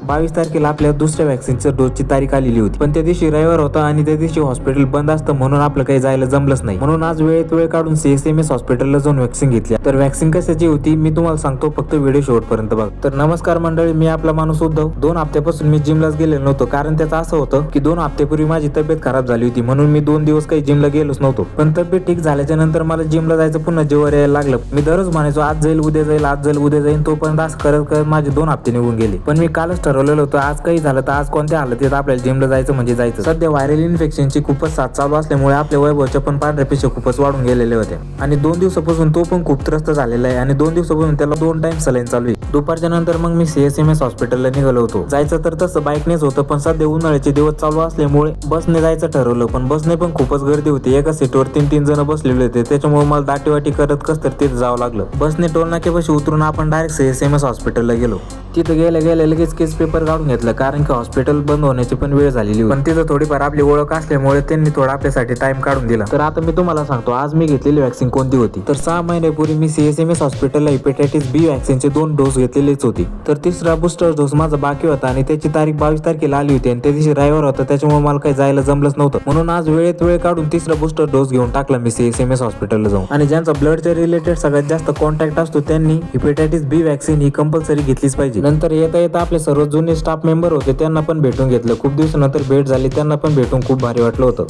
22 तारखेला आपल्या दुसऱ्या व्हॅक्सिनच्या डोसची तारीख आलेली होती, पण त्या दिवशी रविवार होता आणि त्या दिवशी हॉस्पिटल बंद असतं म्हणून आपलं काही जायला जमलंच नाही. म्हणून आज वेळेत वेळ काढून CSMS हॉस्पिटलला जाऊन व्हॅक्सिन घेतली. तर व्हॅक्सिन कशाची होती मी तुम्हाला सांगतो, फक्त व्हिडिओ शेवटपर्यंत बघा. तर नमस्कार मंडळी, मी आपला माणूस उद्धव. 2 हप्त्यापासून मी जिमलाच गेलेलो नव्हतो, कारण त्याचं असं होतं की 2 हप्त्यापूर्वी माझी तब्येत खराब झाली होती, म्हणून मी 2 दिवस काही जिमला गेलोच नव्हतो. पण तब्येत ठीक झाल्याच्या नंतर मला जिमला जायचं पुन्हा जीवावर यायला लागलं. मी दररोज म्हणायचो आज जाईल उद्या जाईल, आज जाईल उद्या जाईल, तोपर्यंत असं करत करत माझे 2 हप्ते निघून गेले. पण मी कालच ठरवलेलं होतं आज काही झालं तर आज कोणत्या हालतीत आपल्याला जिमला जायचं म्हणजे जायचं. सध्या व्हायरल इन्फेक्शनची खूपच साथ चालू असल्यामुळे आपल्या वैभवच्या पण पांढऱ्या पेशी खूपच वाढून गेलेल्या होत्या आणि 2 दिवसापासून तो पण खूप त्रस्त झालेला आहे आणि 2 दिवसापासून त्याला 2 टाइम सलाईन चालू आहे. दुपारच्या नंतर मग मी CSMS हॉस्पिटलला निघालो होतो. जायचं तर तसं बाईकनेच होतं, पण सध्या उन्हाळ्याचे दिवस चालू असल्यामुळे बसने जायचं ठरवलं, पण बसने पण खूपच गर्दी होती. एका सीटवर 3-3 जण बसलेले होते, त्याच्यामुळे मला दाटीवाटी करत कस तर तिथे जावं लागलं. बसने टोल नाक्यापाशी उतरून आपण डायरेक्ट CSMS हॉस्पिटलला गेलो. तिथं गेल्या लगेच केस पेपर काढून घेतलं, कारण की हॉस्पिटल बंद होण्याची पण वेळ झालेली होती. पण तिथं थोडीफार आपली ओळख असल्यामुळे त्यांनी थोडा आपल्यासाठी टाइम काढून दिला. तर आता मी तुम्हाला सांगतो आज मी घेतलेली व्हॅक्सिन कोणती होती. तर 6 महिन्यापूर्वी मी CSMS हॉस्पिटलला हेपॅटायटिस B व्हॅक्सिनचे 2 डोस घेतलेलेच होते. तर तिसरा बुस्टर डोस माझा बाकी होता आणि त्याची तारीख 22 तारखेला आली होती आणि त्या दिवशी रविवार होता, त्याच्यामुळे मला काही जायला जमलंच नव्हतं. म्हणून आज वेळेत वेळ काढून तिसरा बुस्टर डोस घेऊन टाकला मी CSMS हॉस्पिटलला जाऊन. आणि ज्यांचा ब्लडच्या रिलेटेड सगळ्यात जास्त कॉन्टॅक्ट असतो त्यांनी हेपॅटायटिस B व्हॅक्सिन ही कंपल्सरी घेतलीच पाहिजे. नंतर येता आपले सर्व जुने स्टाफ मेंबर होते त्यांना पण भेटून घेतलं. खूप दिवसानंतर भेट झाली, त्यांना पण भेटून खूप भारी वाटलं होतं.